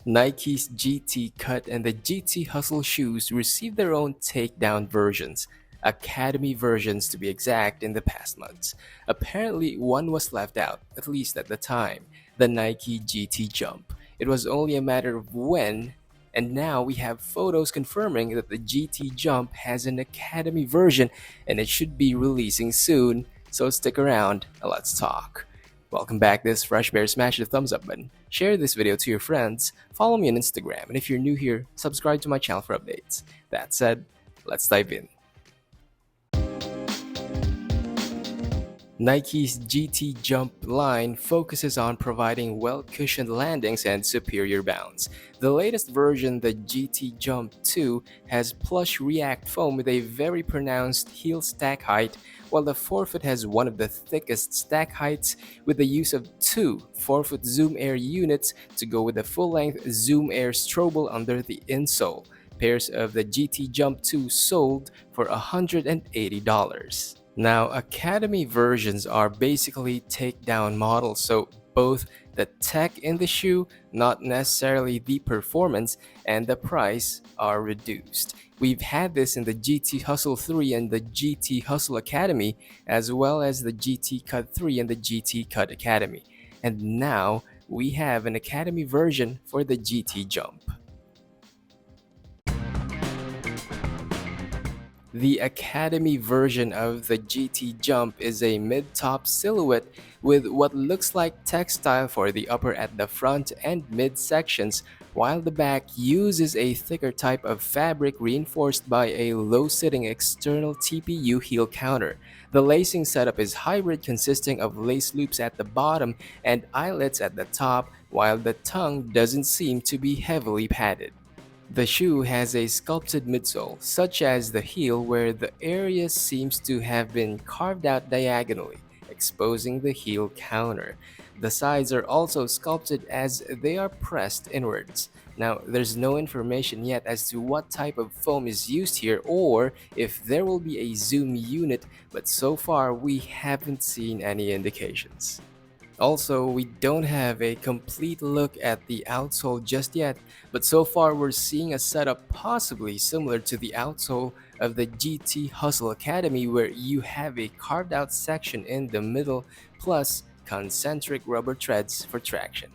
Nike's GT Cut and the GT Hustle shoes received their own takedown versions, Academy versions to be exact, in the past months. Apparently, one was left out, at least at the time, the Nike GT Jump. It was only a matter of when, and now we have photos confirming that the GT Jump has an Academy version and it should be releasing soon, so stick around and let's talk. Welcome back, this is Fresh Bear. Smash the thumbs up button, share this video to your friends, follow me on Instagram, and if you're new here, subscribe to my channel for updates. That said, let's dive in. Nike's GT Jump line focuses on providing well-cushioned landings and superior bounce. The latest version, the GT Jump 2, has plush React foam with a very pronounced heel stack height, while the forefoot has one of the thickest stack heights with the use of two forefoot Zoom Air units to go with the full-length Zoom Air Strobel under the insole. Pairs of the GT Jump 2 sold for $180. Now, Academy versions are basically takedown models, so both the tech in the shoe, not necessarily the performance, and the price are reduced. We've had this in the GT Hustle 3 and the GT Hustle Academy, as well as the GT Cut 3 and the GT Cut Academy. And now we have an Academy version for the GT Jump. The Academy version of the GT Jump is a mid-top silhouette with what looks like textile for the upper at the front and mid sections, while the back uses a thicker type of fabric reinforced by a low-sitting external TPU heel counter. The lacing setup is hybrid, consisting of lace loops at the bottom and eyelets at the top, while the tongue doesn't seem to be heavily padded. The shoe has a sculpted midsole, such as the heel, where the area seems to have been carved out diagonally, exposing the heel counter. The sides are also sculpted as they are pressed inwards. Now, there's no information yet as to what type of foam is used here or if there will be a zoom unit, but so far we haven't seen any indications. Also, we don't have a complete look at the outsole just yet, but so far we're seeing a setup possibly similar to the outsole of the GT Hustle Academy, where you have a carved out section in the middle plus concentric rubber treads for traction.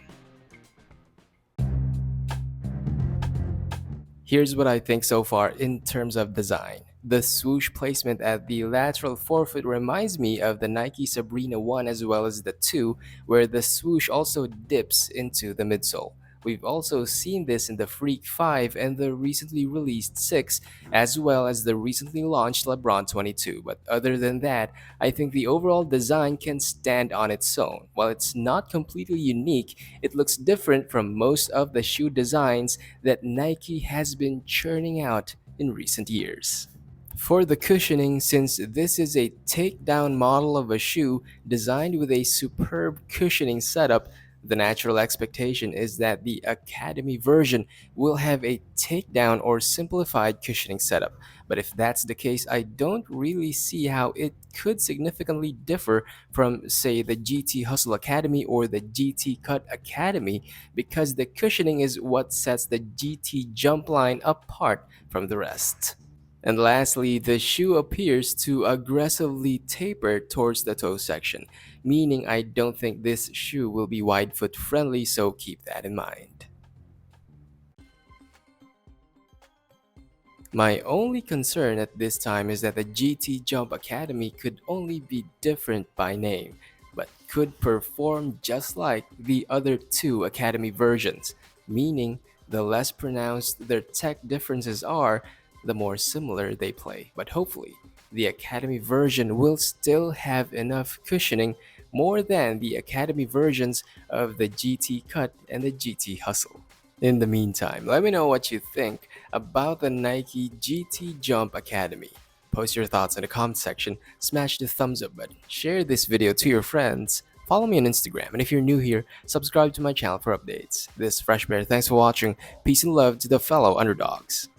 Here's what I think so far in terms of design. The swoosh placement at the lateral forefoot reminds me of the Nike Sabrina 1 as well as the 2, where the swoosh also dips into the midsole. We've also seen this in the Freak 5 and the recently released 6, as well as the recently launched LeBron 22. But other than that, I think the overall design can stand on its own. While it's not completely unique, it looks different from most of the shoe designs that Nike has been churning out in recent years. For the cushioning, since this is a takedown model of a shoe designed with a superb cushioning setup, the natural expectation is that the Academy version will have a takedown or simplified cushioning setup. But if that's the case, I don't really see how it could significantly differ from, say, the GT Hustle Academy or the GT Cut Academy, because the cushioning is what sets the GT Jump line apart from the rest. And lastly, the shoe appears to aggressively taper towards the toe section, meaning I don't think this shoe will be wide foot friendly, so keep that in mind. My only concern at this time is that the GT Jump Academy could only be different by name, but could perform just like the other two Academy versions, meaning the less pronounced their tech differences are, the more similar they play. But hopefully, the Academy version will still have enough cushioning, more than the Academy versions of the GT Cut and the GT Hustle. In the meantime, let me know what you think about the Nike GT Jump Academy. Post your thoughts in the comment section, smash the thumbs up button, share this video to your friends, follow me on Instagram, and if you're new here, subscribe to my channel for updates. This is Fresh Bear, thanks for watching, peace and love to the fellow underdogs.